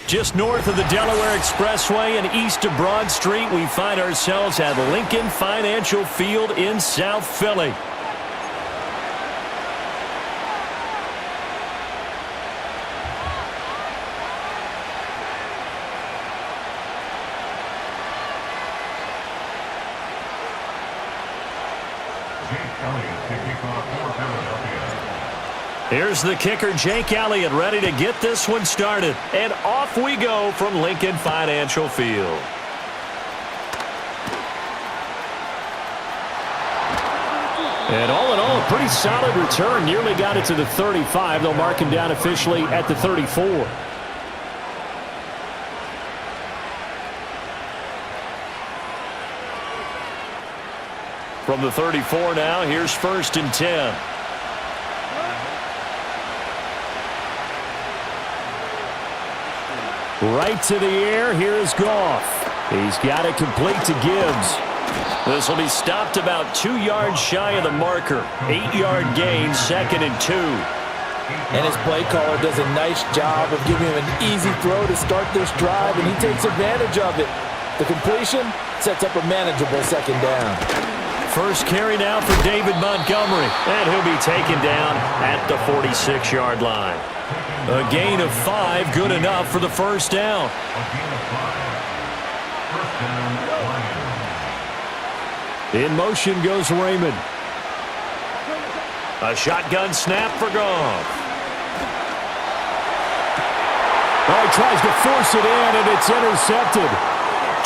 Just north of the Delaware Expressway and east of Broad Street, we find ourselves at Lincoln Financial Field in South Philly. Here's the kicker, Jake Elliott, ready to get this one started. And off we go from Lincoln Financial Field. And all in all, a pretty solid return. Nearly got it to the 35. They'll mark him down officially at the 34. From the 34 now, here's 1st and 10. Right to the air, here is Goff. He's got it complete to Gibbs. This will be stopped about 2 yards shy of the marker. 8-yard gain, 2nd and 2. And his play caller does a nice job of giving him an easy throw to start this drive, and he takes advantage of it. The completion sets up a manageable 2nd down. First carry now for David Montgomery, and he'll be taken down at the 46-yard line. A gain of 5, good enough for the 1st down. In motion goes Raymond. A shotgun snap for Goff. Oh, he tries to force it in, and it's intercepted.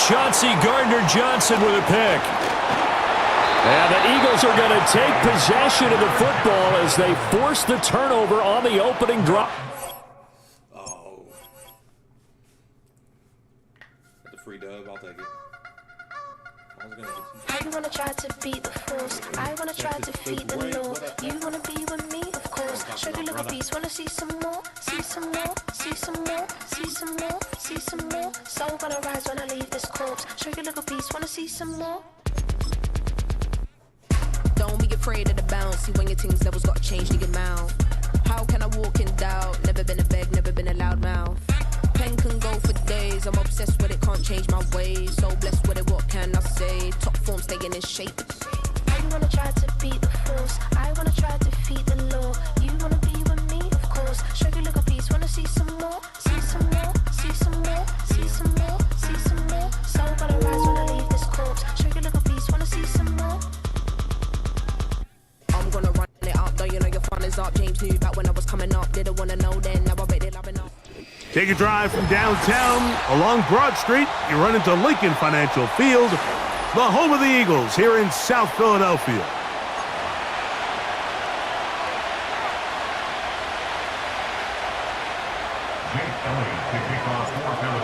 Chauncey Gardner-Johnson with a pick. And the Eagles are going to take possession of the football as they force the turnover on the opening drive. Oh. The free dub, I'll take it. I wanna try to beat the force. I wanna try to defeat the law. You wanna be with me, of course. Show you little piece. Wanna see some more? See some more? See some more? See some more? See some more? Soul gonna rise when I leave this corpse. Show you little piece. Wanna see some more? Don't be afraid of the bounce. See when your things levels got changed in your mouth. How can I walk in doubt? Never been a beg, never been a loud mouth. Pen can go for days. I'm obsessed with it, can't change my ways. So blessed with it, what can I say? Top form staying in shape. I wanna try to beat the force. I wanna try to defeat the law. You wanna be with me, of course. Show you little piece. Wanna see some more? See some more? See some more? See some more? See some more? Soul gonna rise when I leave this corpse. Show you little piece. Wanna see some more? I'm gonna run it up, though you know your fun is up. James knew back when I was coming up. Didn't wanna know then, now I bet it loving up. Take a drive from downtown along Broad Street. You run into Lincoln Financial Field, the home of the Eagles here in South Philadelphia.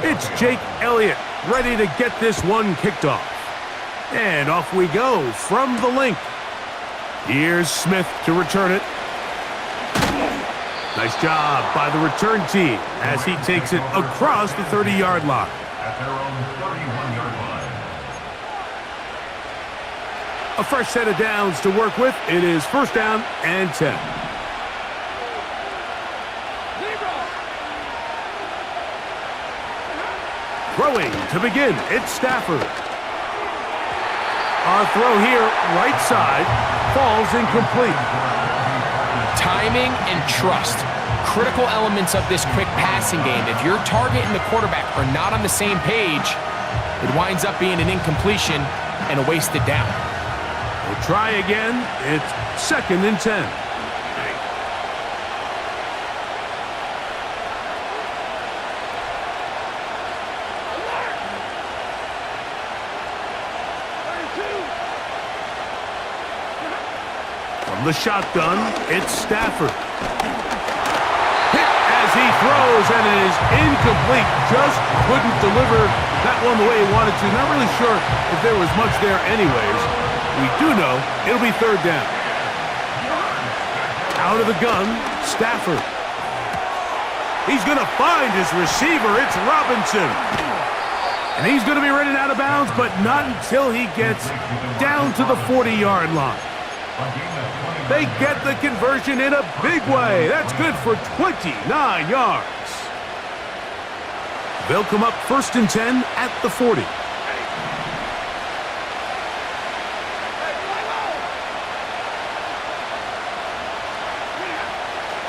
It's Jake Elliott ready to get this one kicked off. And off we go from the link. Here's Smith to return it. Nice job by the return team as he takes it across the 30-yard line. At their own 31-yard line. A fresh set of downs to work with. It is 1st down and 10. Throwing to begin, it's Stafford. Our throw here, right side, falls incomplete. Timing and trust, critical elements of this quick passing game. If your target and the quarterback are not on the same page, it winds up being an incompletion and a wasted down. We'll try again. It's 2nd and 10. From the shotgun, it's Stafford. Hit as he throws, and it is incomplete. Just couldn't deliver that one the way he wanted to. Not really sure if there was much there anyways. We do know it'll be 3rd down. Out of the gun, Stafford. He's going to find his receiver. It's Robinson. And he's going to be running out of bounds, but not until he gets down to the 40-yard line. They get the conversion in a big way. That's good for 29 yards. They'll come up 1st and 10 at the 40.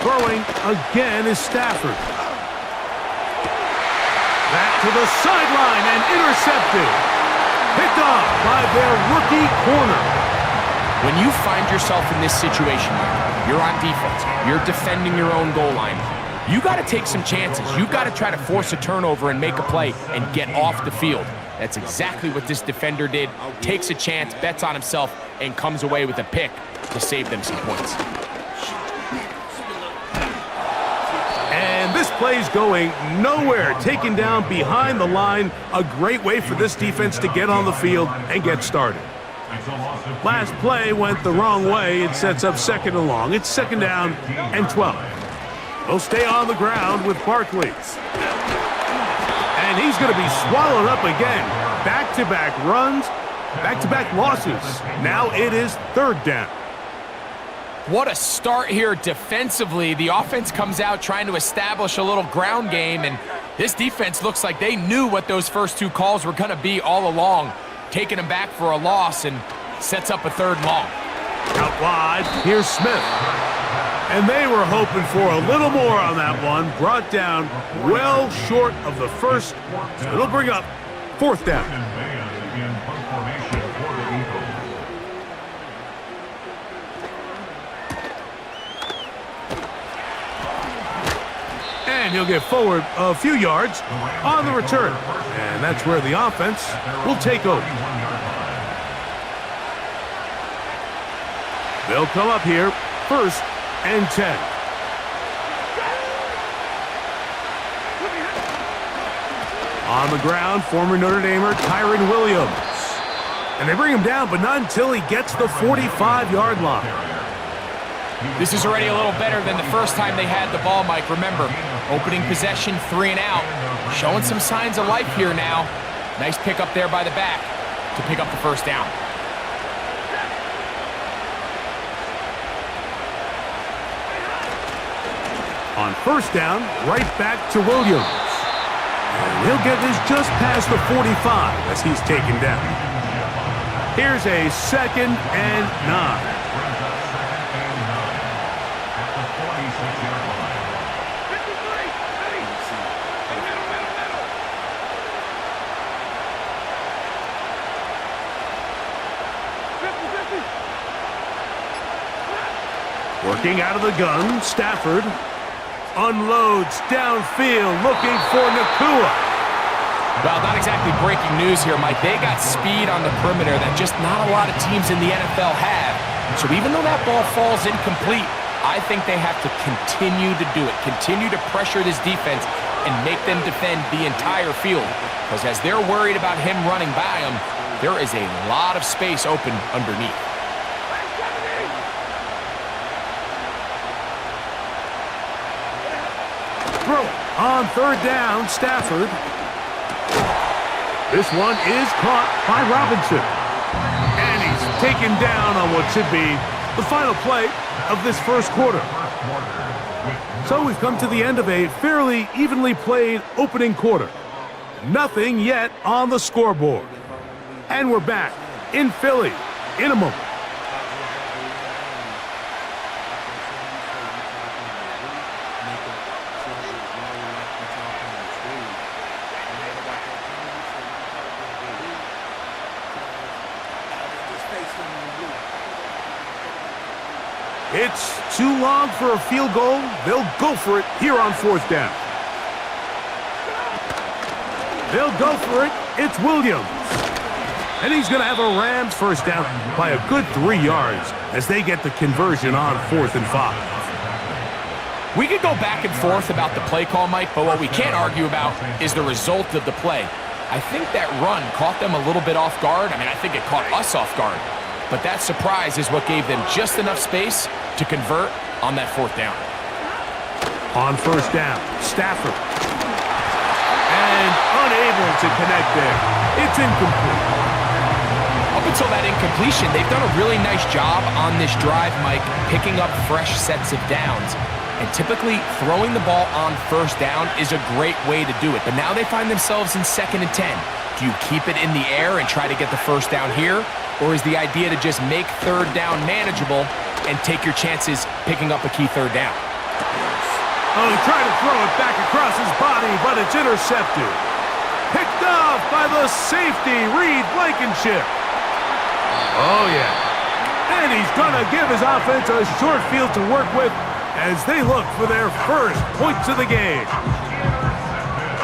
Throwing again is Stafford. Back to the sideline and intercepted. Picked off by their rookie corner. When you find yourself in this situation, you're on defense, you're defending your own goal line, you got to take some chances. You got to try to force a turnover and make a play and get off the field. That's exactly what this defender did. Takes a chance, bets on himself, and comes away with a pick to save them some points. And this play's going nowhere. Taken down behind the line. A great way for this defense to get on the field and get started. Last play went the wrong way. It sets up 2nd and long. It's 2nd down and 12. They'll stay on the ground with Barkley. And he's going to be swallowed up again. Back-to-back runs, back-to-back losses. Now it is 3rd down. What a start here defensively. The offense comes out trying to establish a little ground game, and this defense looks like they knew what those first 2 calls were going to be all along. Taking them back for a loss and sets up a 3rd and long. Out wide, here's Smith. And they were hoping for a little more on that one. Brought down well short of the first. So it'll bring up 4th down. And he'll get forward a few yards on the return. And that's where the offense will take over. They'll come up here 1st and 10. On the ground, former Notre Damer Kyron Williams. And they bring him down, but not until he gets the 45-yard line. This is already a little better than the first time they had the ball, Mike. Remember, opening possession, 3 and out. Showing some signs of life here now. Nice pick up there by the back to pick up the 1st down. On 1st down, right back to Williams. And he'll get this just past the 45 as he's taken down. Here's a 2nd and 9. Working out of the gun, Stafford unloads downfield, looking for Nakua. Well, not exactly breaking news here, Mike. They got speed on the perimeter that just not a lot of teams in the NFL have. So even though that ball falls incomplete, I think they have to continue to do it, continue to pressure this defense and make them defend the entire field. Because as they're worried about him running by them, there is a lot of space open underneath. On 3rd down, Stafford. This one is caught by Robinson. And he's taken down on what should be the final play of this 1st quarter. So we've come to the end of a fairly evenly played opening quarter. Nothing yet on the scoreboard. And we're back in Philly in a moment. It's too long for a field goal. They'll go for it here on 4th down. They'll go for it. It's Williams. And he's going to have a Rams 1st down by a good 3 yards as they get the conversion on 4th and 5. We could go back and forth about the play call, Mike, but what we can't argue about is the result of the play. I think that run caught them a little bit off guard. I mean, I think it caught us off guard. But that surprise is what gave them just enough space to convert on that 4th down. On 1st down, Stafford. And unable to connect there. It's incomplete. Up until that incompletion, they've done a really nice job on this drive, Mike, picking up fresh sets of downs. And typically, throwing the ball on first down is a great way to do it. But now they find themselves in 2nd and 10. Do you keep it in the air and try to get the first down here? Or is the idea to just make 3rd down manageable and take your chances picking up a key 3rd down? Oh, he tried to throw it back across his body, but it's intercepted. Picked off by the safety, Reed Blankenship. Oh, yeah. And he's going to give his offense a short field to work with as they look for their first points of the game.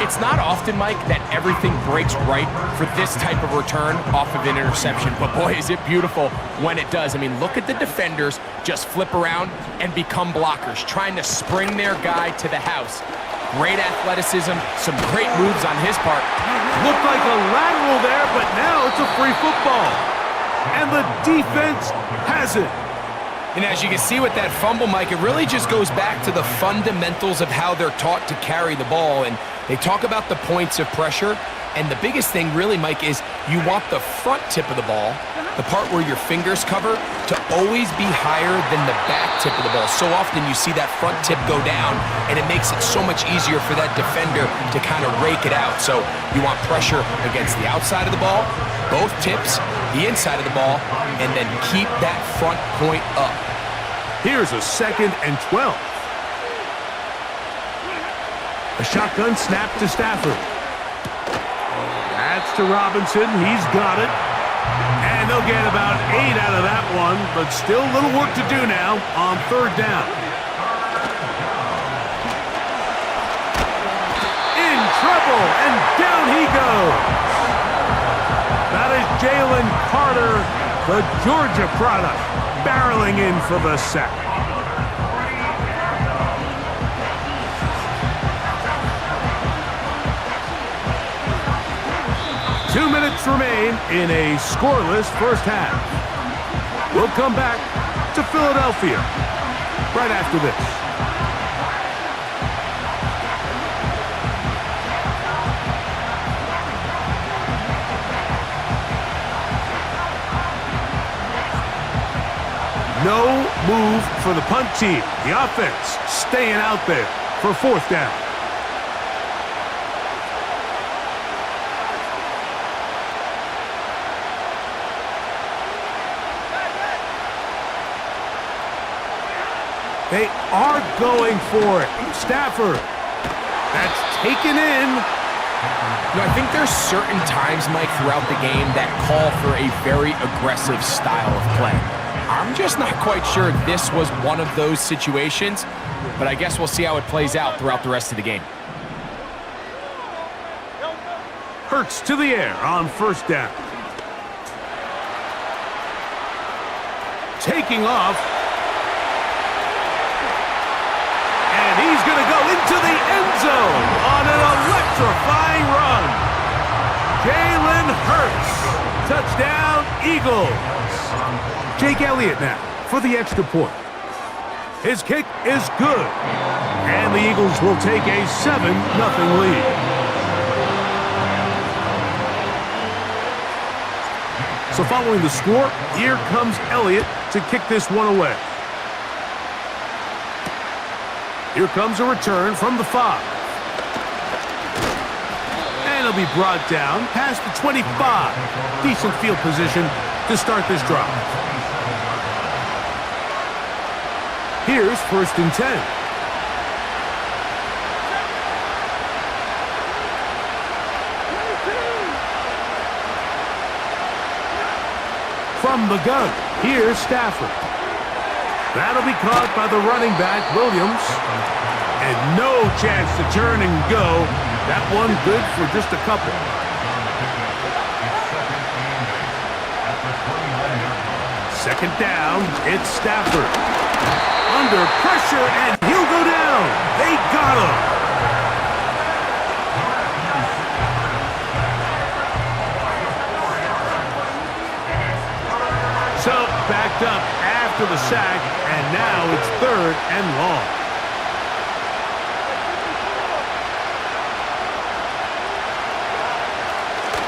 It's not often, Mike, that everything breaks right for this type of return off of an interception, but boy, is it beautiful when it does. I mean, look at the defenders just flip around and become blockers, trying to spring their guy to the house. Great athleticism, some great moves on his part. Looked like a lateral there, but now it's a free football. And the defense has it. And as you can see with that fumble, Mike, it really just goes back to the fundamentals of how they're taught to carry the ball. And they talk about the points of pressure. And the biggest thing really, Mike, is you want the front tip of the ball, the part where your fingers cover, to always be higher than the back tip of the ball. So often you see that front tip go down, and it makes it so much easier for that defender to kind of rake it out. So you want pressure against the outside of the ball, both tips, the inside of the ball, and then keep that front point up. Here's a 2nd and 12. A shotgun snap to Stafford. That's to Robinson. He's got it. And they'll get about 8 out of that one, but still a little work to do now on 3rd down. In trouble, and down he goes. That is Jalen Carter, the Georgia product, barreling in for the sack. Two minutes remain in a scoreless first half. We'll come back to Philadelphia right after this. No move for the punt team. The offense staying out there for 4th down. They are going for it. Stafford. That's taken in. You know, I think there's certain times, Mike, throughout the game that call for a very aggressive style of play. I'm just not quite sure this was one of those situations, but I guess we'll see how it plays out throughout the rest of the game. Hurts to the air on 1st down. Taking off. He's going to go into the end zone on an electrifying run. Jalen Hurts. Touchdown, Eagles. Jake Elliott now for the extra point. His kick is good. And the Eagles will take a 7-0 lead. So following the score, here comes Elliott to kick this one away. Here comes a return from the 5. And it'll be brought down past the 25. Decent field position to start this drive. Here's 1st and 10. From the gun, here's Stafford. That'll be caught by the running back, Williams. And no chance to turn and go. That one good for just a couple. Second down, it's Stafford. Under pressure, and he'll go down. They got him. So, backed up after the sack, and now it's 3rd and long.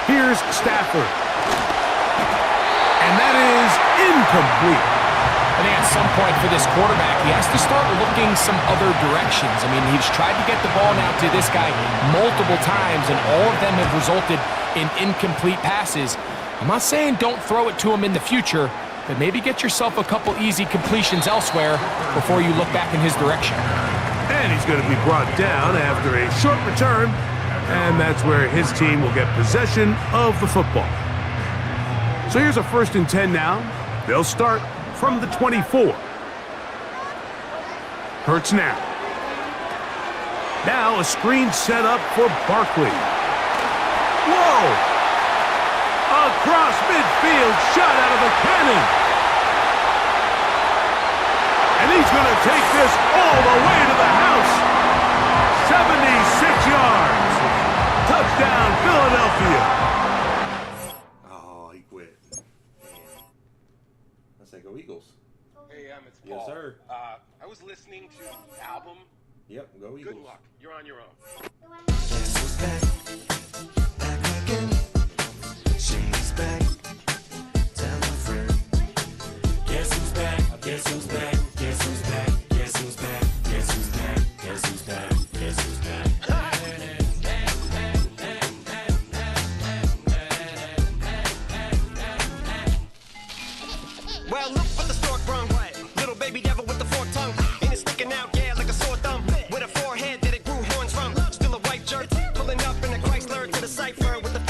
Here's Stafford. And that is incomplete. I think at some point for this quarterback. He has to start looking some other directions. I mean, he's tried to get the ball now to this guy multiple times, and all of them have resulted in incomplete passes. I'm not saying don't throw it to him in the future, but maybe get yourself a couple easy completions elsewhere before you look back in his direction. And he's going to be brought down after a short return, and that's where his team will get possession of the football. So here's a 1st and 10 now. They'll start from the 24. Hurts now. Now a screen set up for Barkley. Whoa! Across midfield, shot out of the cannon. And he's going to take this all the way to the house. 76 yards. Touchdown, Philadelphia. Oh, he quit. Man. I say go Eagles. Hey, it's Yes, Paul. sir. I was listening to the album. Yep, go Eagles. Good luck. You're on your own. She's back. Tell a friend. Guess who's back? Guess who's back? Guess who's back? Guess who's back? Guess who's back? Guess who's back? Guess who's back? Well, look what the stork brung. Little baby devil with the forked tongue. And it's sticking out, yeah, like a sore thumb. With a forehead that it grew horns from. Still a white jerk. Pulling up in a Chrysler to the cipher with the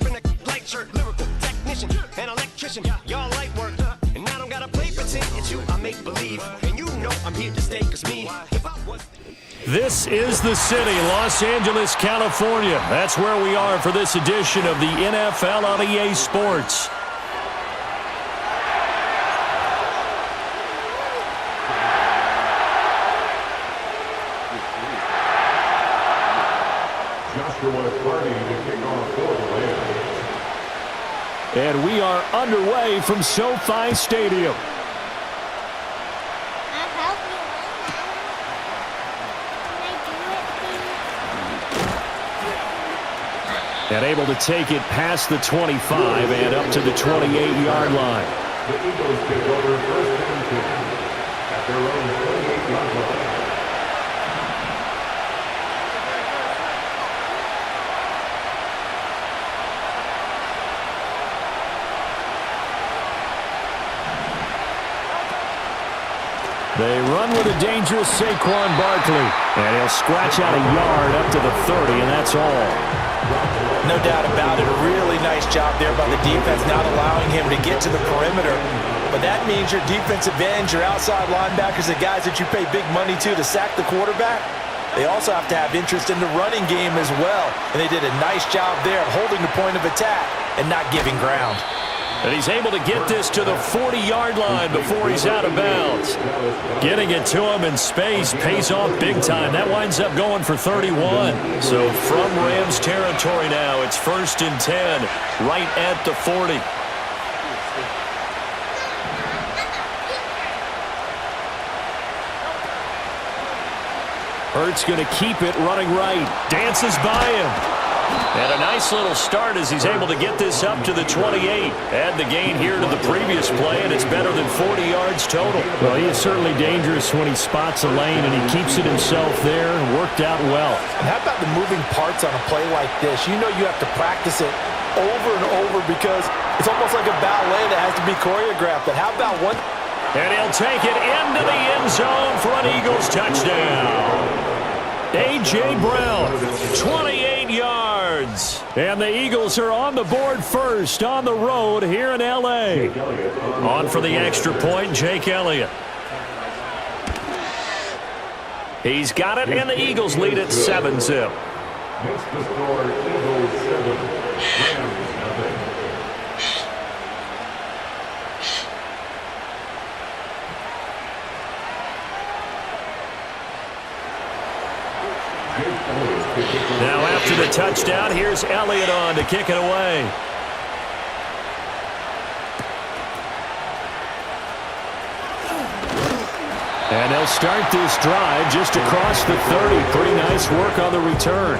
in a light shirt. Lyrical technician, an electrician. Y'all light work. And I don't gotta play pretend. It's you I make believe. And you know I'm here to stay, cause me, if I was... This is the city, Los Angeles, California. That's where we are for this edition of the NFL on EA Sports. And we are underway from SoFi Stadium. And able to take it past the 25 and up to the 28-yard line. The Eagles take over 1st and 10 at their own 28-yard line. They run with a dangerous Saquon Barkley. And he'll scratch out a yard up to the 30, and that's all. No doubt about it. A really nice job there by the defense, not allowing him to get to the perimeter. But that means your defensive ends, your outside linebackers, the guys that you pay big money to sack the quarterback, they also have to have interest in the running game as well. And they did a nice job there of holding the point of attack and not giving ground. And he's able to get this to the 40-yard line before he's out of bounds. Getting it to him in space pays off big time. That winds up going for 31. So from Rams territory now, it's 1st and 10, right at the 40. Hurts going to keep it running right. Dances by him. And a nice little start as he's able to get this up to the 28. Add the gain here to the previous play, and it's better than 40 yards total. Well, he is certainly dangerous when he spots a lane, and he keeps it himself there and worked out well. And how about the moving parts on a play like this? You know you have to practice it over and over because it's almost like a ballet that has to be choreographed. But how about one? And he'll take it into the end zone for an Eagles touchdown. A.J. Brown, 28 yards. And the Eagles are on the board first on the road here in L.A. On for the extra point, Jake Elliott. He's got it, and the Eagles lead at 7-0. Makes the score Eagles 7, Rams nothing. Now after the touchdown, here's Elliott on to kick it away. And they'll start this drive just across the 30. Pretty nice work on the return.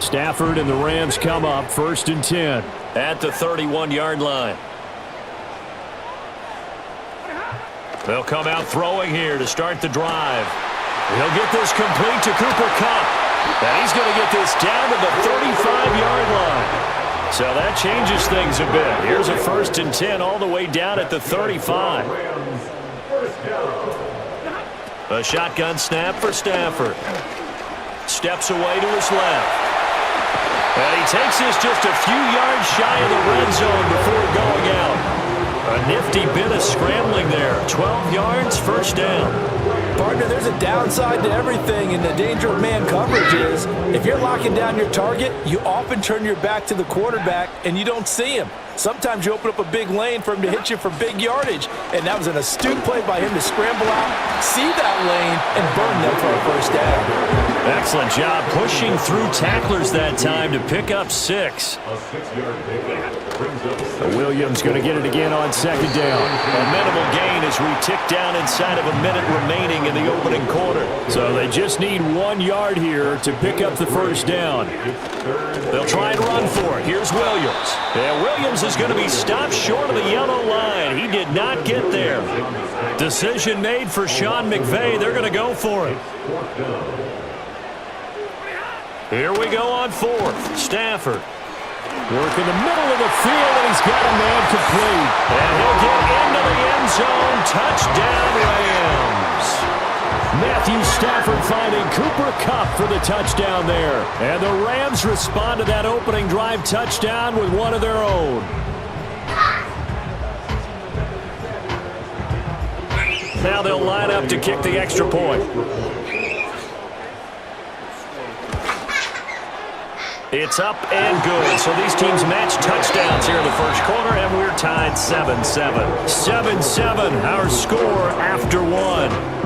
Stafford and the Rams come up 1st and 10 at the 31-yard line. They'll come out throwing here to start the drive. He'll get this complete to Cooper Kupp. And he's going to get this down to the 35-yard line. So that changes things a bit. Here's a 1st and 10 all the way down at the 35. A shotgun snap for Stafford. Steps away to his left. And he takes this just a few yards shy of the red zone before going out. A nifty bit of scrambling there. 12 yards, 1st down. Partner, there's a downside to everything, and the danger of man coverage is if you're locking down your target, you often turn your back to the quarterback and you don't see him. Sometimes you open up a big lane for him to hit you for big yardage, and that was an astute play by him to scramble out, see that lane, and burn them for a 1st down. Excellent job pushing through tacklers that time to pick up 6. Williams going to get it again on 2nd down. A minimal gain as we tick down inside of a minute remaining in the opening quarter. So they just need 1 yard here to pick up the 1st down. They'll try and run for it. Here's Williams. Yeah, Williams is going to be stopped short of the yellow line. He did not get there. Decision made for Sean McVay. They're going to go for it. Here we go on 4th. Stafford. Work in the middle of the field, and he's got a man complete. And he'll get into the end zone. Touchdown, Rams. Matthew Stafford finding Cooper Kupp for the touchdown there. And the Rams respond to that opening drive touchdown with one of their own. Now they'll line up to kick the extra point. It's up and good. So these teams match touchdowns here in the 1st quarter, and we're tied 7-7. 7-7, our score after 1.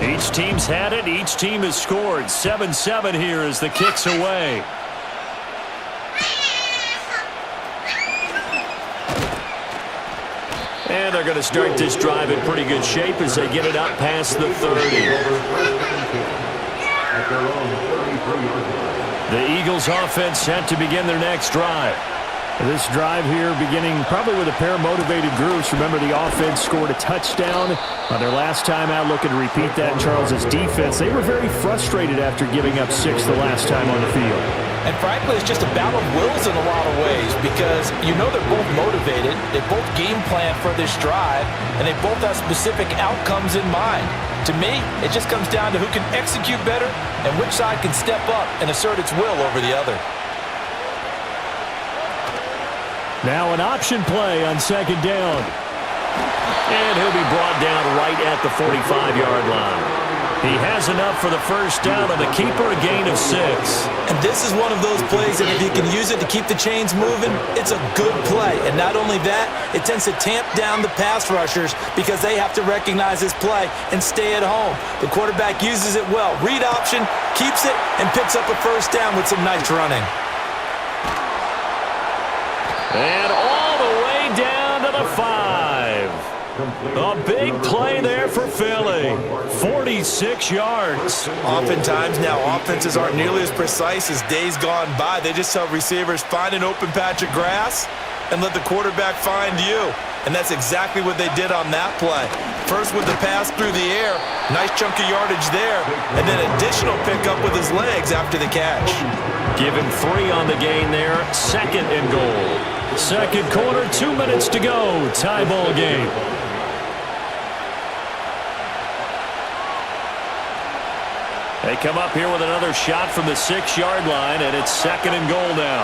Each team's had it. Each team has scored. 7-7 here as the kick's away. And they're going to start this drive in pretty good shape as they get it up past the 30. The Eagles offense set to begin their next drive. This drive here beginning probably with a pair of motivated groups. Remember, the offense scored a touchdown on their last time out, looking to repeat that in Charles's defense. They were very frustrated after giving up 6 the last time on the field. And frankly, it's just a battle of wills in a lot of ways because you know they're both motivated, they both game plan for this drive, and they both have specific outcomes in mind. To me, it just comes down to who can execute better and which side can step up and assert its will over the other. Now an option play on 2nd down. And he'll be brought down right at the 45-yard line. He has enough for the 1st down, and the keeper a gain of 6. And this is one of those plays that if you can use it to keep the chains moving, it's a good play. And not only that, it tends to tamp down the pass rushers because they have to recognize this play and stay at home. The quarterback uses it well. Read option, keeps it, and picks up a 1st down with some nice running. And all the way down to the 5. A big play there for Philly. 46 yards. Oftentimes now, offenses aren't nearly as precise as days gone by. They just tell receivers, find an open patch of grass and let the quarterback find you. And that's exactly what they did on that play. First with the pass through the air, nice chunk of yardage there, and then additional pickup with his legs after the catch. Give him 3 on the gain there, 2nd and goal. 2nd quarter, 2 minutes to go, tie ball game. They come up here with another shot from the 6-yard line, and it's 2nd and goal now.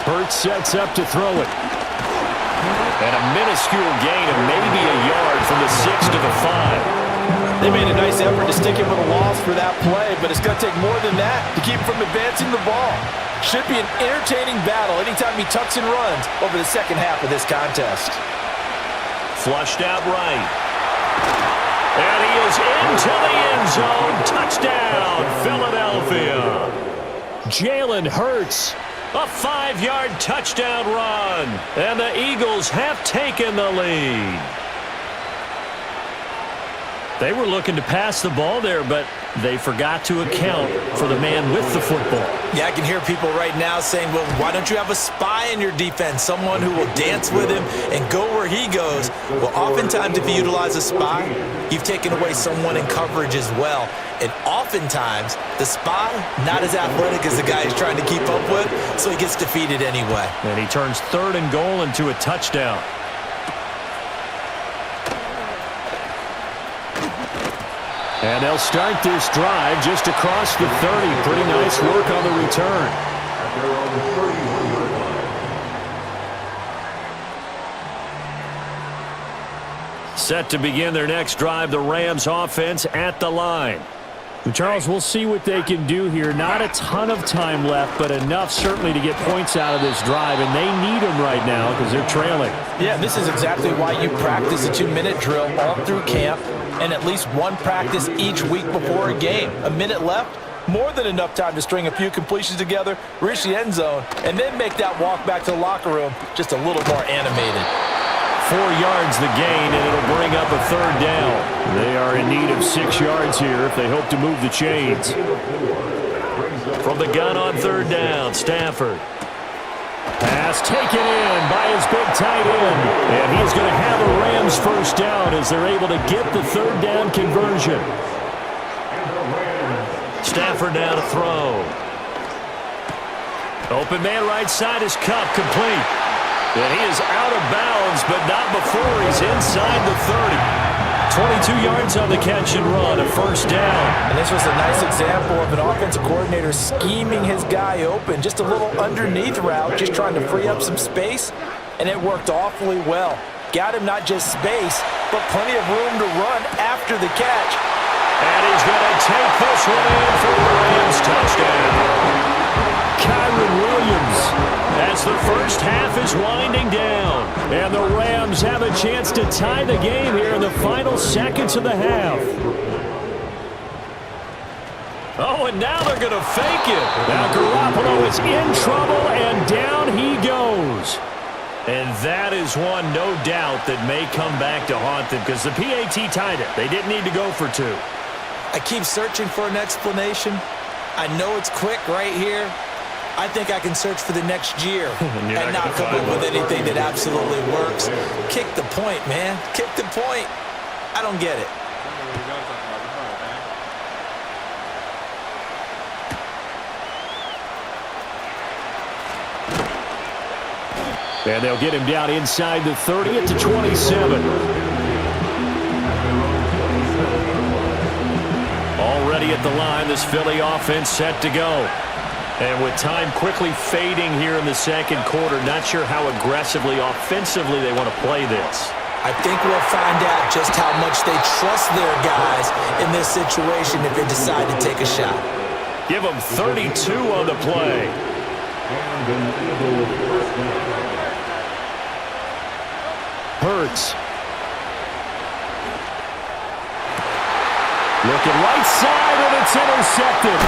Burt sets up to throw it. And a minuscule gain of maybe a yard from the 6 to the 5. They made a nice effort to stick him with a loss for that play, but it's going to take more than that to keep him from advancing the ball. Should be an entertaining battle anytime he tucks and runs over the 2nd half of this contest. Flushed out right. And he is into the end zone. Touchdown, Philadelphia. Jalen Hurts. A 5-yard touchdown run. And the Eagles have taken the lead. They were looking to pass the ball there, but they forgot to account for the man with the football. Yeah, I can hear people right now saying, well, why don't you have a spy in your defense, someone who will dance with him and go where he goes? Well, oftentimes if you utilize a spy, you've taken away someone in coverage as well. And oftentimes, the spy, not as athletic as the guy he's trying to keep up with, so he gets defeated anyway. And he turns 3rd and goal into a touchdown. And they'll start this drive just across the 30. Pretty nice work on the return. At their own 31-yard line. Set to begin their next drive, the Rams offense at the line. Charles, we'll see what they can do here. Not a ton of time left, but enough certainly to get points out of this drive, and they need them right now because they're trailing. Yeah, this is exactly why you practice a 2-minute drill all through camp and at least one practice each week before a game. A minute left, more than enough time to string a few completions together, reach the end zone, and then make that walk back to the locker room just a little more animated. 4 yards the gain, and it'll bring up a 3rd down. They are in need of 6 yards here if they hope to move the chains. From the gun on 3rd down, Stafford. Pass taken in by his big tight end. And he's going to have a Rams 1st down as they're able to get the 3rd down conversion. Stafford now to throw. Open man right side is Cup, complete. And he is out of bounds, but not before he's inside the 30. 22 yards on the catch and run, a 1st down. And this was a nice example of an offensive coordinator scheming his guy open. Just a little underneath route, just trying to free up some space, and it worked awfully well. Got him not just space, but plenty of room to run after the catch. And he's going to take this one in for the Rams touchdown. Kyron Williams, as the 1st half is winding down. And the Rams have a chance to tie the game here in the final seconds of the half. Oh, and now they're going to fake it. Now Garoppolo is in trouble, and down he goes. And that is one, no doubt, that may come back to haunt them because the PAT tied it. They didn't need to go for 2. I keep searching for an explanation. I know it's quick right here. I think I can search for the next year and not come up with anything that absolutely works. Kick the point, man. Kick the point. I don't get it. And they'll get him down inside the 30 at the 27. Already at the line, this Philly offense set to go. And with time quickly fading here in the 2nd quarter, not sure how aggressively, offensively they want to play this. I think we'll find out just how much they trust their guys in this situation if they decide to take a shot. Give them 32 on the play. Hurts. Looking right side, and it's intercepted.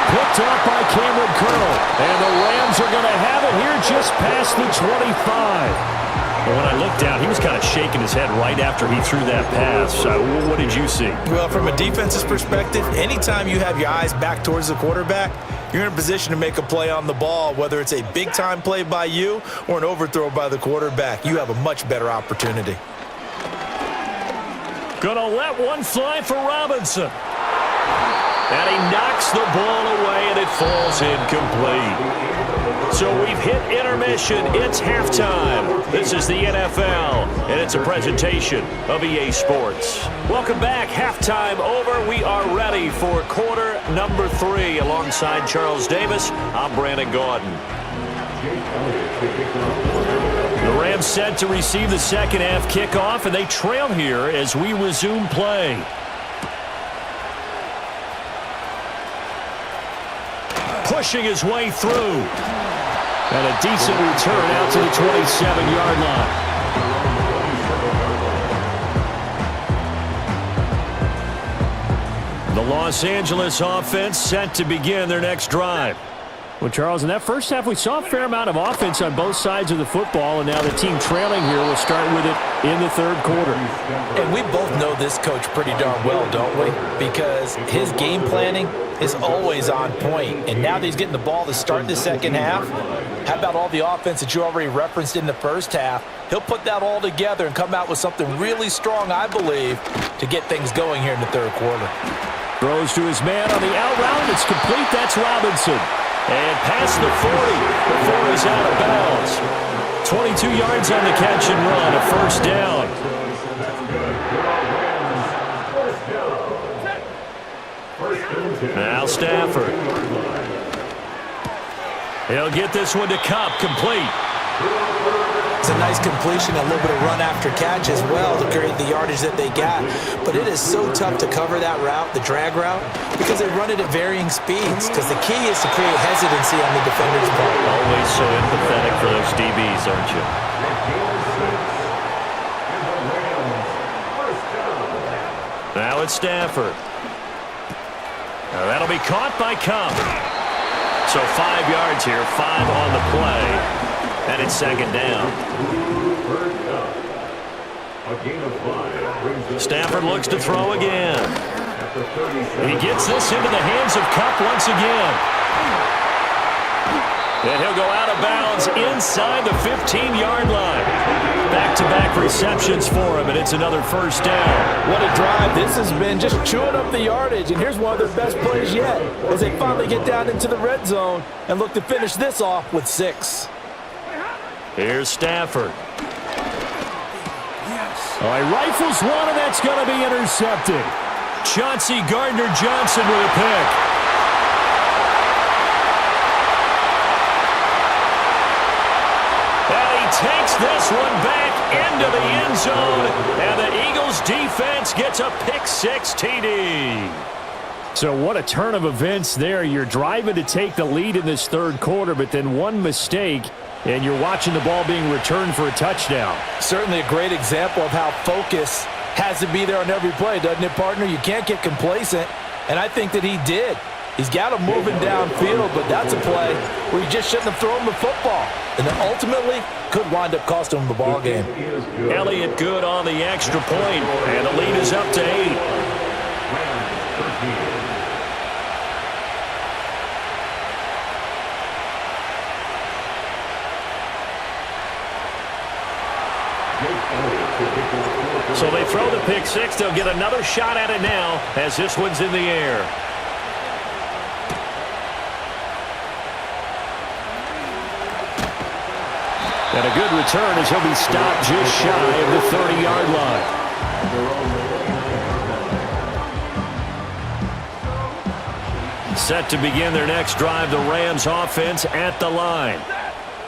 Picked up by Cameron Curl. And the Rams are going to have it here just past the 25. But when I looked down, he was kind of shaking his head right after he threw that pass. What did you see? Well, from a defense's perspective, anytime you have your eyes back towards the quarterback, you're in a position to make a play on the ball, whether it's a big-time play by you or an overthrow by the quarterback. You have a much better opportunity. Gonna let one fly for Robinson. And he knocks the ball away, and it falls incomplete. So we've hit intermission. It's halftime. This is the NFL, and it's a presentation of EA Sports. Welcome back. Halftime over. We are ready for quarter number 3. Alongside Charles Davis, I'm Brandon Gaudin. The Rams set to receive the 2nd half kickoff, and they trail here as we resume play. Pushing his way through. And a decent return out to the 27-yard line. The Los Angeles offense set to begin their next drive. Well, Charles, in that first half, we saw a fair amount of offense on both sides of the football, and now the team trailing here will start with it in the third quarter. And we both know this coach pretty darn well, don't we? Because his game planning is always on point. And now that he's getting the ball to start the second half, how about all the offense that you already referenced in the first half? He'll put that all together and come out with something really strong, I believe, to get things going here in the third quarter. Throws to his man on the out route. It's complete. That's Robinson. And past the 40 before he's out of bounds. 22 yards on the catch and run, a first down. Now Stafford. He'll get this one to Cup, complete. It's a nice completion, a little bit of run after catch as well to create the yardage that they got. But it is so tough to cover that route, the drag route, because they run it at varying speeds. Because the key is to create hesitancy on the defender's part. Always so empathetic for those DBs, aren't you? Now it's Stafford. Now that'll be caught by Cup. So 5 yards here, 5 on the play. And it's second down. Stafford looks to throw again. And he gets this into the hands of Cup once again. And he'll go out of bounds inside the 15-yard line. Back-to-back receptions for him, and it's another first down. What a drive this has been, just chewing up the yardage. And here's one of their best plays yet as they finally get down into the red zone and look to finish this off with 6. Here's Stafford. Oh, he rifles one, and that's going to be intercepted. Chauncey Gardner-Johnson with a pick. And he takes this one back into the end zone, and the Eagles defense gets a pick-6 TD. So what a turn of events there. You're driving to take the lead in this third quarter, but then one mistake, and you're watching the ball being returned for a touchdown. Certainly a great example of how focus has to be there on every play, doesn't it, partner? You can't get complacent, and I think that he did. He's got him moving downfield, but that's a play where you just shouldn't have thrown the football. And then ultimately could wind up costing him the ball game. Elliott good on the extra point, and the lead is up to 8. So they throw the pick-6. They'll get another shot at it now as this one's in the air. And a good return as he'll be stopped just shy of the 30-yard line. Set to begin their next drive, the Rams offense at the line.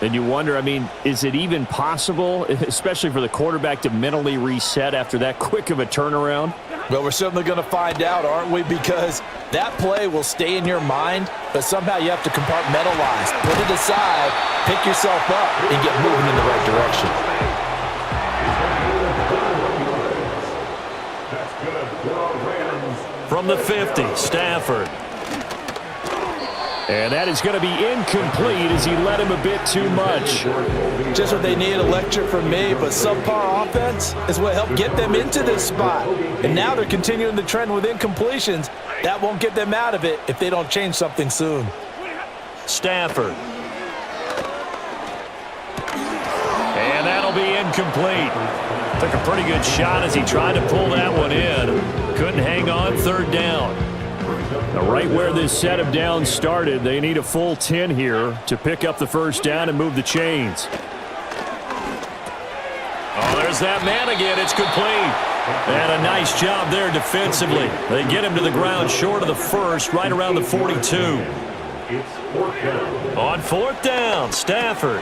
And you wonder, I mean, is it even possible, especially for the quarterback, to mentally reset after that quick of a turnaround? Well, we're certainly going to find out, aren't we? Because that play will stay in your mind, but somehow you have to compartmentalize. Put it aside, pick yourself up, and get moving in the right direction. From the 50, Stafford. And that is going to be incomplete as he led him a bit too much. Just what they need, a lecture from me, but subpar offense is what helped get them into this spot. And now they're continuing the trend with incompletions. That won't get them out of it if they don't change something soon. Stafford. And that'll be incomplete. Took a pretty good shot as he tried to pull that one in. Couldn't hang on, third down. Now, right where this set of downs started, they need a full 10 here to pick up the first down and move the chains. Oh, there's that man again. It's complete. And a nice job there defensively. They get him to the ground short of the first, right around the 42. On fourth down, Stafford.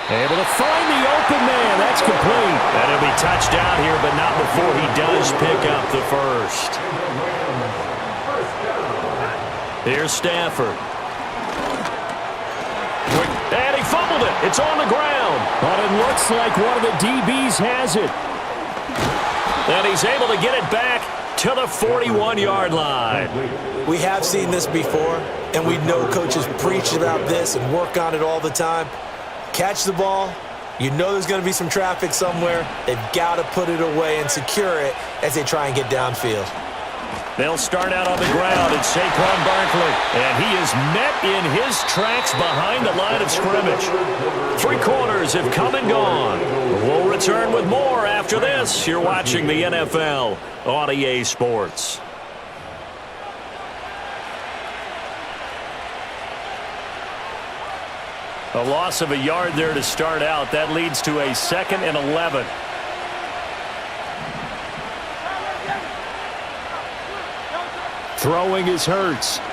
Able to find the open man. That's complete. And he'll be touched out here, but not before he does pick up the first. Here's Stafford. And he fumbled it. It's on the ground. But it looks like one of the DBs has it. And he's able to get it back to the 41-yard line. We have seen this before, and we know coaches preach about this and work on it all the time. Catch the ball. You know there's going to be some traffic somewhere. They've got to put it away and secure it as they try and get downfield. They'll start out on the ground at Saquon Barkley, and he is met in his tracks behind the line of scrimmage. 3 quarters have come and gone. We'll return with more after this. You're watching the NFL on EA Sports. A loss of a yard there to start out. That leads to a 2nd and 11. Throwing is Hurts. And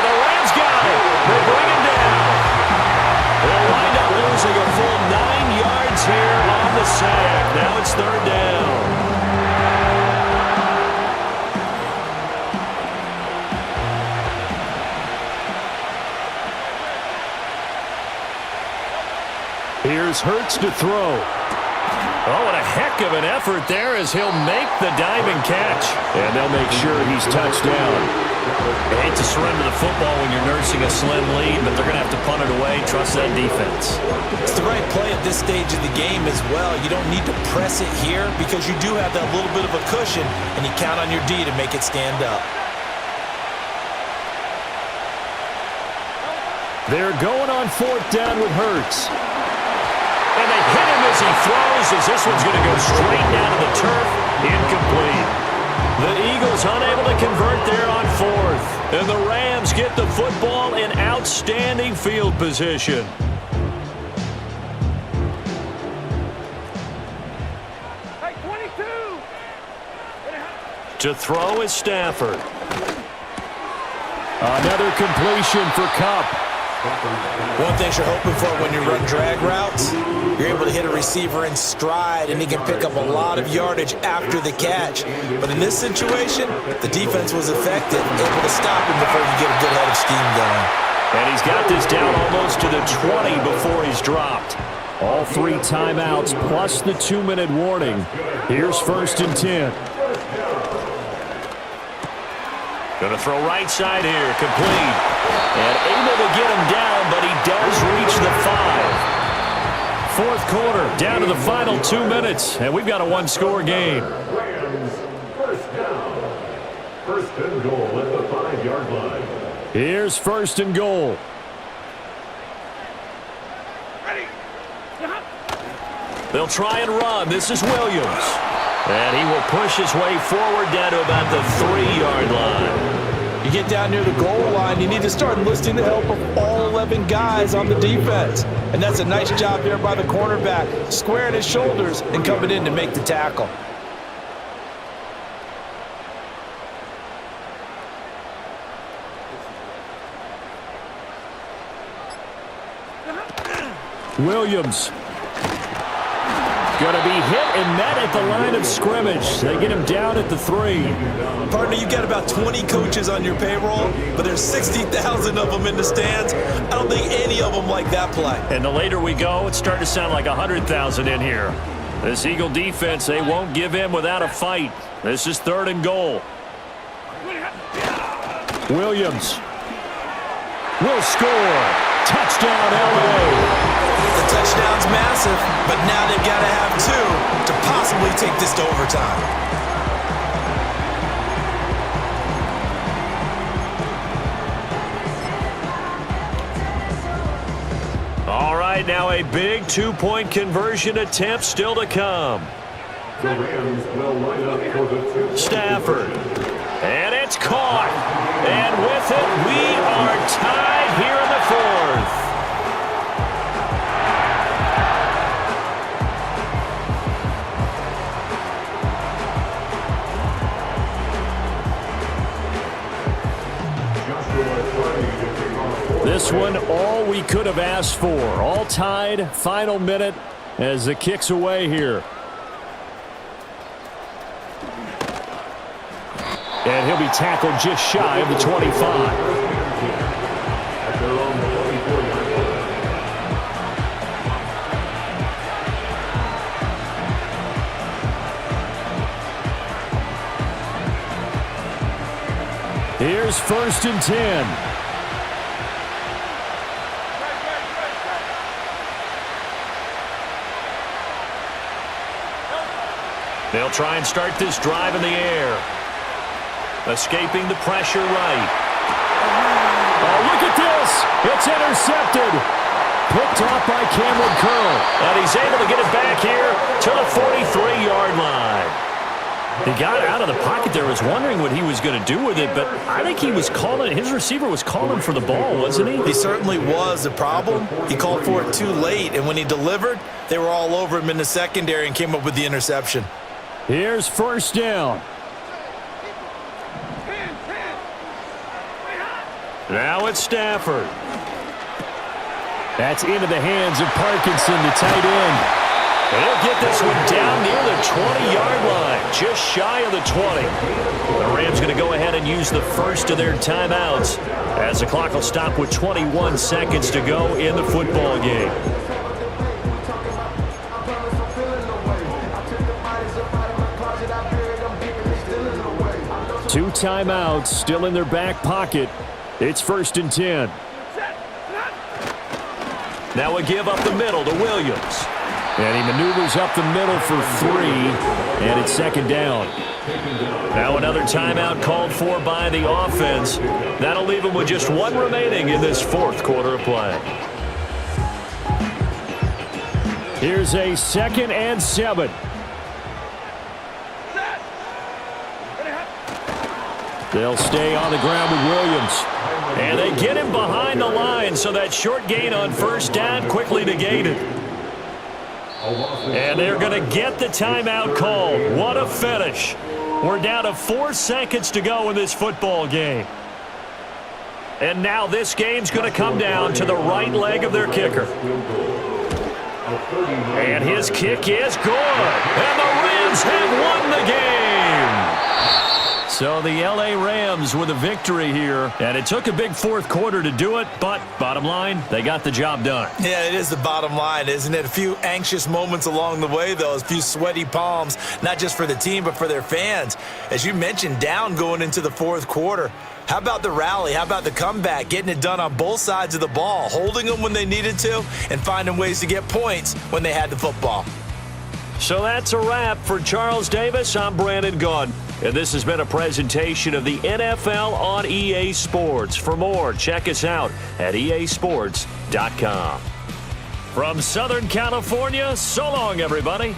the Rams got it. They bring him down. They'll wind up losing a full 9 yards here on the sack. Now it's 3rd down. Here's Hurts to throw. Oh, and a heck of an effort there as he'll make the diving catch. And they'll make sure he's touched down. I hate to surrender the football when you're nursing a slim lead, but they're going to have to punt it away. Trust that defense. It's the right play at this stage of the game as well. You don't need to press it here because you do have that little bit of a cushion, and you count on your D to make it stand up. They're going on 4th down with Hurts. And they hit him as he throws, as this one's going to go straight down to the turf. Incomplete. The Eagles unable to convert there on 4th. And the Rams get the football in outstanding field position. Hey, 22! To throw is Stafford. Another completion for Kupp. One thing you're hoping for when you run drag routes, you're able to hit a receiver in stride, and he can pick up a lot of yardage after the catch. But in this situation, the defense was effective, able to stop him before you get a good head of steam going. And he's got this down almost to the 20 before he's dropped. All 3 timeouts plus the 2-minute warning. Here's 1st and 10. Going to throw right side here, complete. And able to get him down, but he does reach the 5. 4th quarter, down to the final 2 minutes, and we've got a 1-score game. Rams, 1st down. 1st and goal at the 5-yard line. Here's 1st and goal. They'll try and run. This is Williams. And he will push his way forward down to about the 3-yard line. You get down near the goal line, you need to start enlisting the help of all 11 guys on the defense. And that's a nice job there by the cornerback, squaring his shoulders and coming in to make the tackle. Williams. Going to be hit and met at the line of scrimmage. They get him down at the 3. Partner, you got about 20 coaches on your payroll, but there's 60,000 of them in the stands. I don't think any of them like that play. And the later we go, it's starting to sound like 100,000 in here. This Eagle defense, they won't give in without a fight. This is 3rd and goal. Williams will score. Touchdown, LA. The touchdown's massive, but now they've got to have 2 to possibly take this to overtime. All right, now a big 2-point conversion attempt still to come. The Rams will line up for the 2. Stafford. And it's caught. And with it, we are tied here in the 4th. This one, all we could have asked for. All tied, final minute as the kick's away here. And he'll be tackled just shy of the 25. Here's 1st and 10. They'll try and start this drive in the air. Escaping the pressure right. Oh, look at this. It's intercepted. Picked off by Cameron Curl. And he's able to get it back here to the 43-yard line. He got out of the pocket there. Was wondering what he was going to do with it, but I think he was calling, his receiver was calling for the ball, wasn't he? He certainly was. The problem, he called for it too late, and when he delivered, they were all over him in the secondary and came up with the interception. Here's 1st down. Now it's Stafford. That's into the hands of Parkinson, the tight end. And he'll get this one down near the 20-yard line, just shy of the 20. The Rams going to go ahead and use the first of their timeouts as the clock will stop with 21 seconds to go in the football game. Two timeouts still in their back pocket. It's 1st and 10. Now a give up the middle to Williams. And he maneuvers up the middle for 3, and it's 2nd down. Now another timeout called for by the offense. That'll leave him with just 1 remaining in this 4th quarter of play. Here's a 2nd and 7. They'll stay on the ground with Williams. And they get him behind the line, so that short gain on 1st down quickly negated. And they're going to get the timeout called. What a finish. We're down to 4 seconds to go in this football game. And now this game's going to come down to the right leg of their kicker. And his kick is good. And the Rams have won the game. So the L.A. Rams with a victory here. And it took a big 4th quarter to do it, but bottom line, they got the job done. Yeah, it is the bottom line, isn't it? A few anxious moments along the way, though. A few sweaty palms, not just for the team, but for their fans. As you mentioned, down going into the 4th quarter. How about the rally? How about the comeback? Getting it done on both sides of the ball, holding them when they needed to, and finding ways to get points when they had the football. So that's a wrap for Charles Davis. I'm Brandon Gaudin. And this has been a presentation of the NFL on EA Sports. For more, check us out at easports.com. From Southern California, so long, everybody.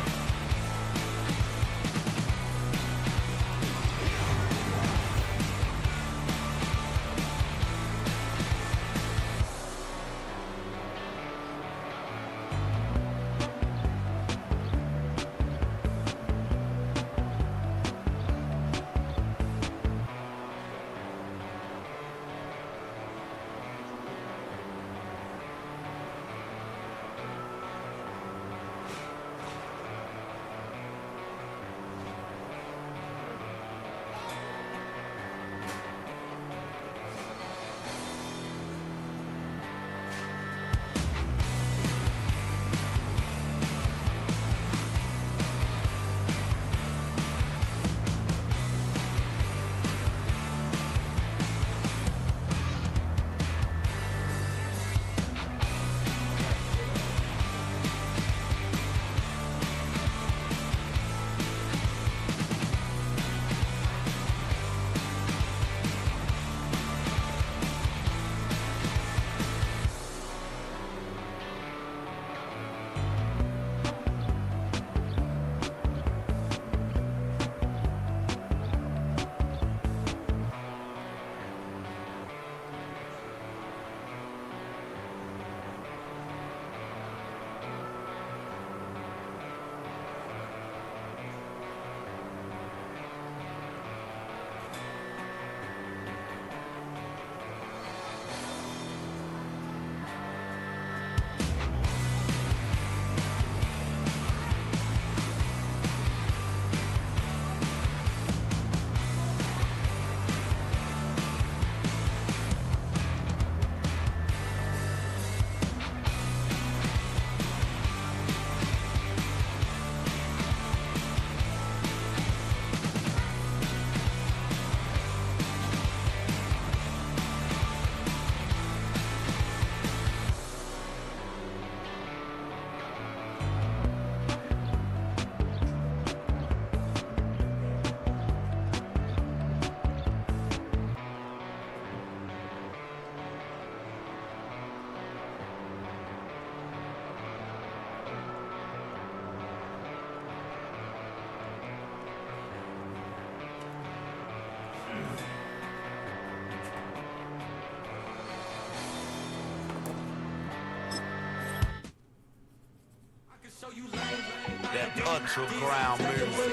ultra ground music,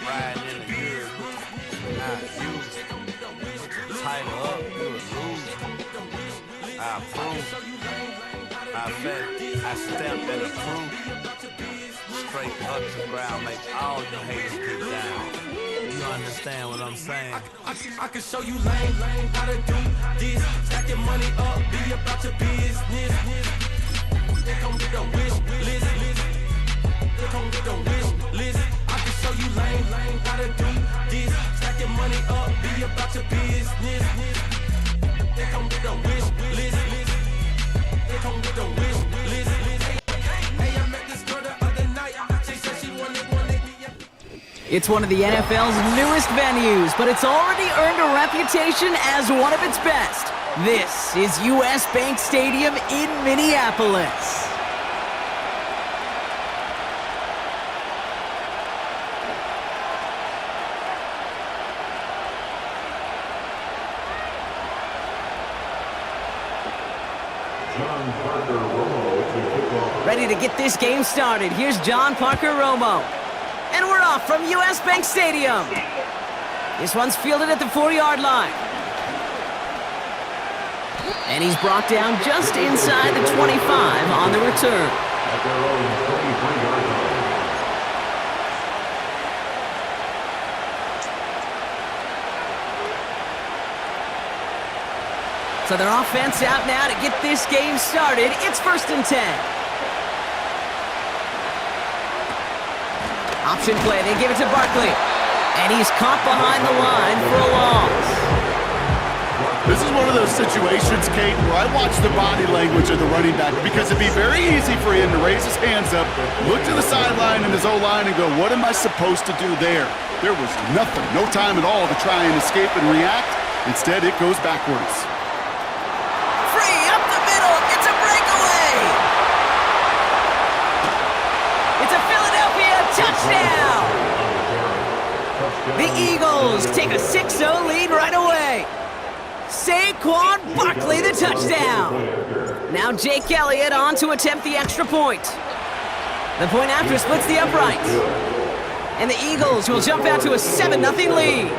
riding in the years, not used. Tighten up, you a loser. I approve. I bet I stamped and approved. Straight ultra ground make all you haters get down. You understand what I'm saying? I can show you lame, how to do this. Stack your money up, be about your business. They come with the wish list. They come with the wish list. I can show you lame, how to do this. Stack your money up, be about your business. They come with the wish list. They come with the wish list. Hey, I met this girl the other night. She said she wanted. It's one of the NFL's newest venues, but it's already earned a reputation as one of its best. This is US Bank Stadium in Minneapolis. Ready to get this game started. Here's John Parker Romo. And we're off from US Bank Stadium. This one's fielded at the 4-yard line. And he's brought down just inside the 25 on the return. At their own 23-yard line. So their offense out now to get this game started. It's 1st and 10. Option play, they give it to Barkley. And he's caught behind the line for a loss. This is one of those situations, Kate, where I watch the body language of the running back because it'd be very easy for him to raise his hands up, look to the sideline and his O-line and go, what am I supposed to do there? There was nothing, no time at all to try and escape and react. Instead, it goes backwards. Free up the middle, it's a breakaway. It's a Philadelphia touchdown. The Eagles take a 6-0 lead right away. Saquon Barkley the touchdown. Now Jake Elliott on to attempt the extra point. The point after splits the uprights. And the Eagles will jump out to a 7-0 lead.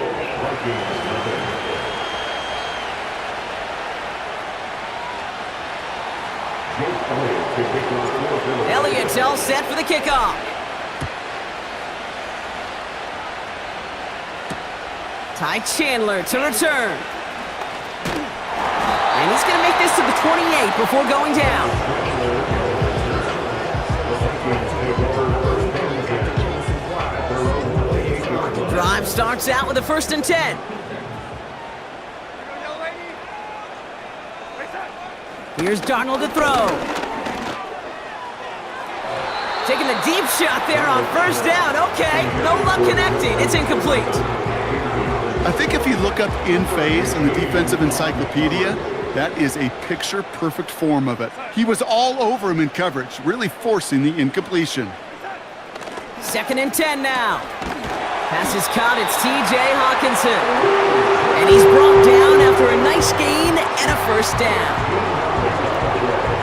Elliott's all set for the kickoff. Ty Chandler to return. And he's going to make this to the 28 before going down. Drive starts out with a 1st and 10. Here's Darnold to throw. Taking the deep shot there on 1st down. Okay, no luck connecting. It's incomplete. I think if you look up in phase in the defensive encyclopedia, that is a picture-perfect form of it. He was all over him in coverage, really forcing the incompletion. 2nd and 10 now. Pass is caught, it's T.J. Hawkinson. And he's brought down after a nice gain and a 1st down.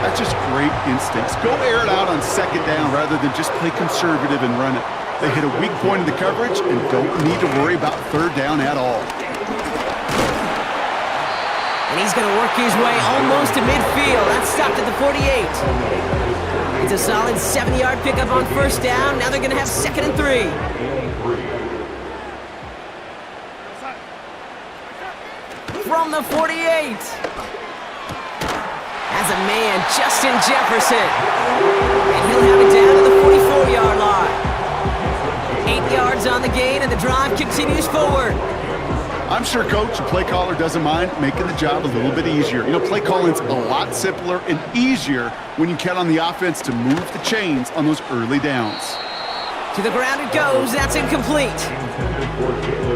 That's just great instincts. Go air it out on 2nd down rather than just play conservative and run it. They hit a weak point in the coverage and don't need to worry about 3rd down at all. And he's going to work his way almost to midfield. That's stopped at the 48. It's a solid 7-yard pickup on 1st down. Now they're going to have 2nd and 3. From the 48. As a man, Justin Jefferson. And he'll have it down to the 44-yard line. 8 yards on the gain, and the drive continues forward. I'm sure coach and play caller doesn't mind making the job a little bit easier. You know, play calling's a lot simpler and easier when you count on the offense to move the chains on those early downs. To the ground it goes. That's incomplete.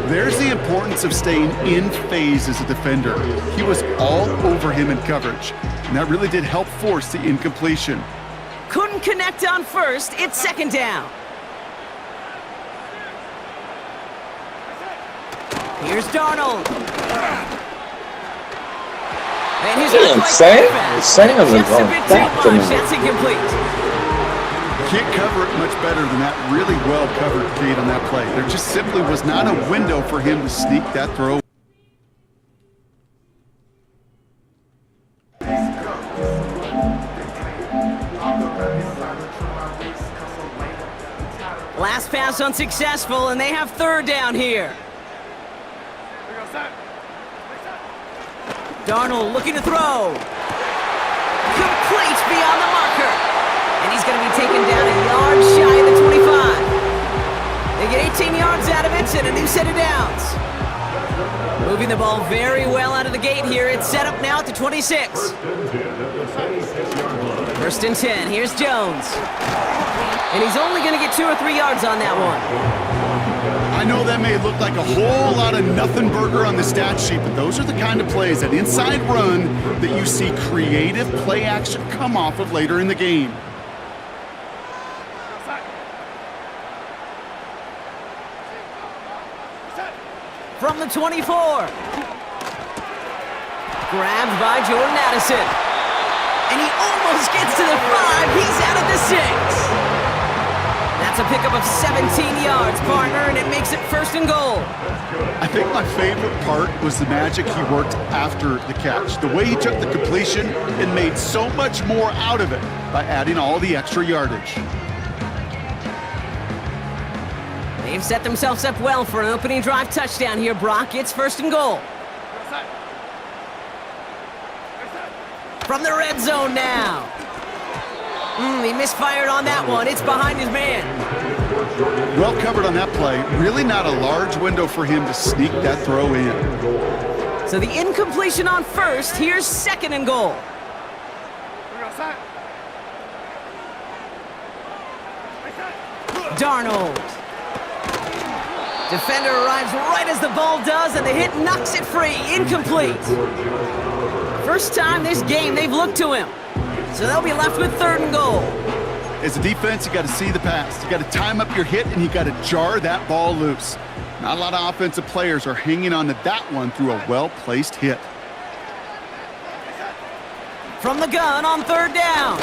There's the importance of staying in phase as a defender. He was all over him in coverage, and that really did help force the incompletion. Couldn't connect on 1st. It's 2nd down. Here's Darnold. And he's not quite Sam is going back to me. That's incomplete. can't cover it much better than that really well-covered gate on that play. There just simply was not a window for him to sneak that throw. Last pass unsuccessful, and they have third down here. Darnold looking to throw. Complete beyond the marker. And he's going to be taken down a yard shy of the 25. They get 18 yards out of it and a new set of downs. Moving the ball very well out of the gate here. It's set up now at the 26. First and 10. Here's Jones. And he's only going to get 2 or 3 yards on that one. I know that may look like a whole lot of nothing burger on the stat sheet, but those are the kind of plays, that inside run, that you see creative play action come off of later in the game. From the 24. Grabbed by Jordan Addison. And he almost gets to the 5. He's out of the 6. That's a pickup of 17 yards, partner, and it makes it first and goal. I think my favorite part was the magic he worked after the catch. The way he took the completion and made so much more out of it by adding all the extra yardage. They've set themselves up well for an opening drive touchdown here, Brock. It's first and goal. From the red zone now. He misfired on that one. It's behind his man. Well covered on that play. Really not a large window for him to sneak that throw in. So the incompletion on first. Here's second and goal. Darnold. Defender arrives right as the ball does, and the hit knocks it free. Incomplete. First time this game they've looked to him. So they'll be left with third and goal. As a defense, you got to see the pass. You got to time up your hit, and you got to jar that ball loose. Not a lot of offensive players are hanging on to that one through a well-placed hit. From the gun on third down.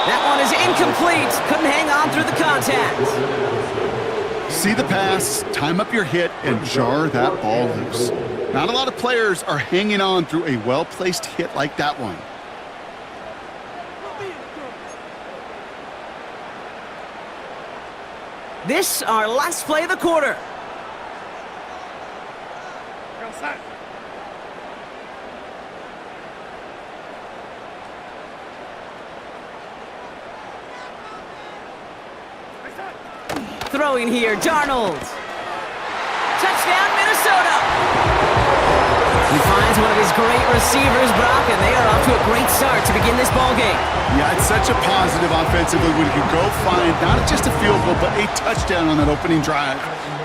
That one is incomplete. Couldn't hang on through the contact. See the pass, time up your hit, and jar that ball loose. Not a lot of players are hanging on through a well-placed hit like that one. This, our last play of the quarter. Throwing here, Darnold. Touchdown, Minnesota. He finds one of his great receivers, Brock, and they are off to a great start to begin this ball game. Yeah, it's such a positive offensively when you can go find not just a field goal, but a touchdown on that opening drive.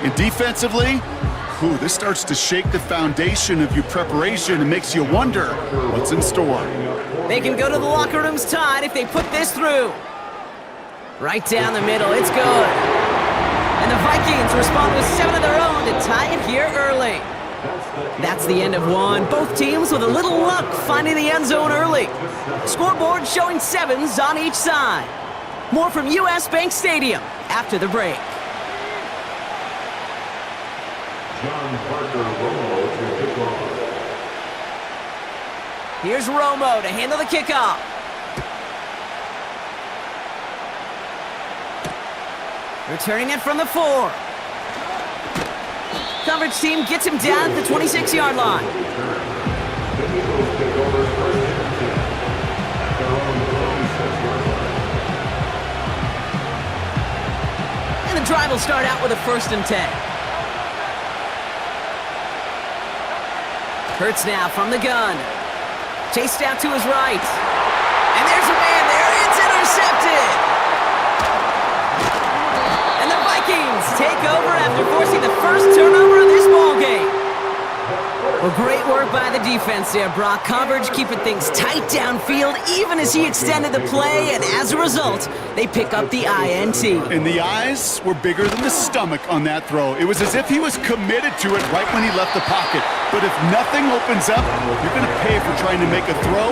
And defensively, this starts to shake the foundation of your preparation and makes you wonder what's in store. They can go to the locker rooms tied if they put this through. Right down the middle, it's good. And the Vikings respond with 7 of their own to tie it here early. That's the end of one. Both teams with a little luck finding the end zone early. Scoreboard showing 7s on each side. More from US Bank Stadium after the break. John Parker Romo to kick off. Here's Romo to handle the kickoff. Returning it from the 4. Coverage team gets him down at the 26-yard line. And the drive will start out with a 1st and 10. Hurts now from the gun. Chased out to his right. And there's a man there. It's intercepted. And the Vikings take over after forcing the first turnover of this ball game. Well, great work by the defense there, Brock. Coverage keeping things tight downfield even as he extended the play, and as a result, they pick up the INT. And the eyes were bigger than the stomach on that throw. It was as if he was committed to it right when he left the pocket. But if nothing opens up, you're going to pay for trying to make a throw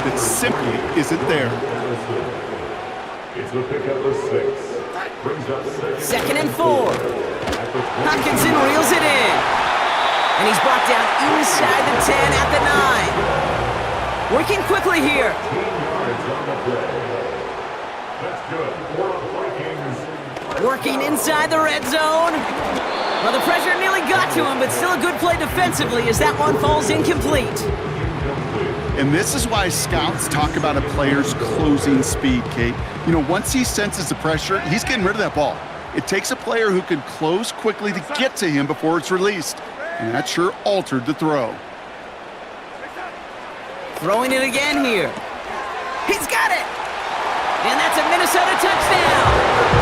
that simply isn't there. It's the pickup of 6. Brings up 2nd and 4. Hopkinson reels it in. And he's brought down inside the 10 at the 9. Working quickly here. 15 yards on the play. That's good. For the Vikings. Working inside the red zone. Well, the pressure nearly got to him, but still a good play defensively as that one falls incomplete. And this is why scouts talk about a player's closing speed, Kate. You know, once he senses the pressure, he's getting rid of that ball. It takes a player who can close quickly to get to him before it's released. And that sure altered the throw. Throwing it again here. He's got it! And that's a Minnesota touchdown!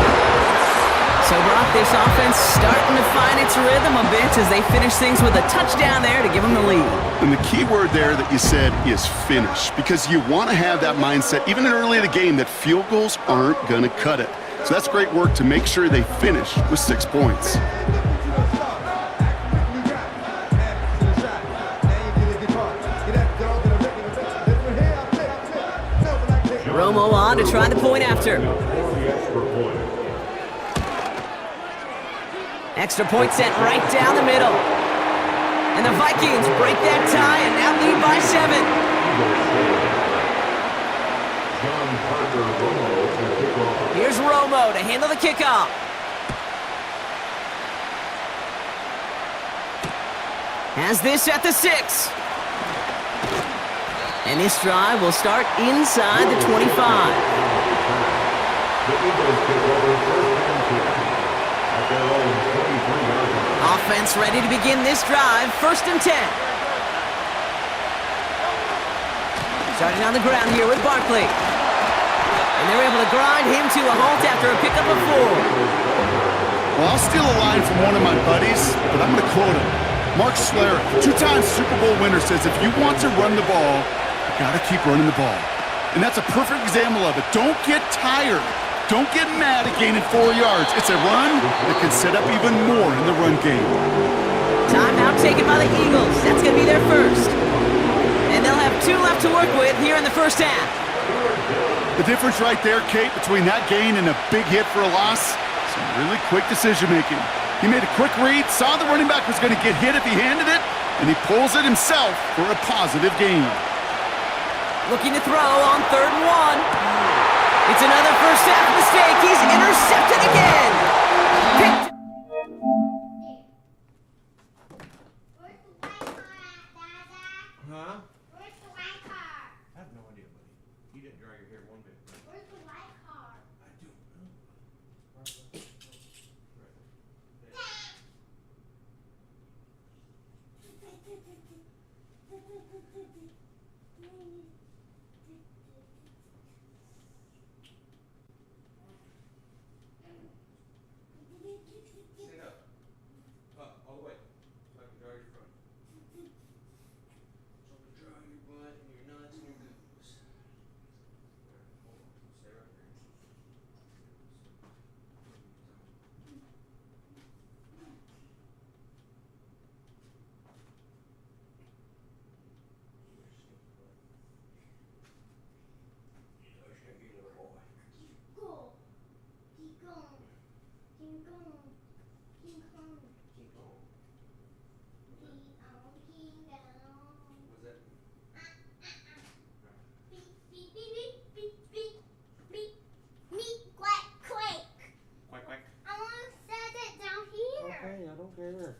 So, Brock, this offense starting to find its rhythm a bit as they finish things with a touchdown there to give them the lead. And the key word there that you said is finish, because you want to have that mindset, even early in the game, that field goals aren't going to cut it. So that's great work to make sure they finish with 6 points. Romo on to try the point after. Extra point sent right down the middle. And the Vikings break that tie and now lead by 7. Here's Romo to handle the kickoff. Has this at the 6. And this drive will start inside the 25. Offense ready to begin this drive. 1st and 10. Starting on the ground here with Barkley. And they're able to grind him to a halt after a pickup of 4. Well, I'll steal a line from one of my buddies, but I'm going to quote him. Mark Schlereth, 2-time Super Bowl winner, says if you want to run the ball, you got to keep running the ball. And that's a perfect example of it. Don't get tired. Don't get mad at gaining 4 yards. It's a run that can set up even more in the run game. Timeout taken by the Eagles. That's going to be their first. And they'll have 2 left to work with here in the first half. The difference right there, Kate, between that gain and a big hit for a loss, some really quick decision-making. He made a quick read, saw the running back was going to get hit if he handed it, and he pulls it himself for a positive gain. Looking to throw on 3rd and 1. It's another first half mistake. He's intercepted again. Picked. Huh? Where's the white car? I have no idea, buddy. You didn't dry your hair one bit. Where's the white car? I don't know. Stand up. Up, all the way. So I can dry your front. So I can dry your butt and your nuts and your goose. Hold on. Stay right there. I don't care.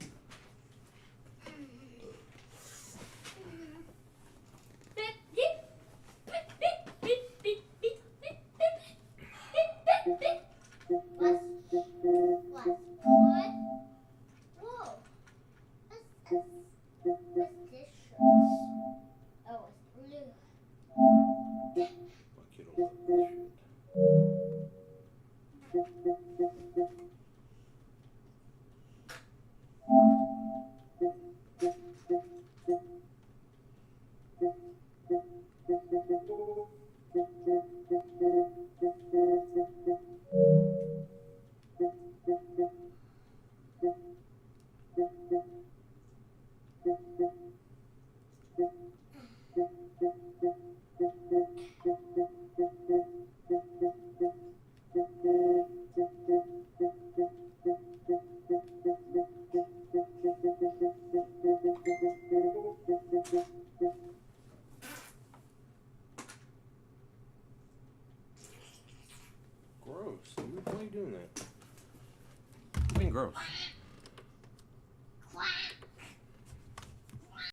girls.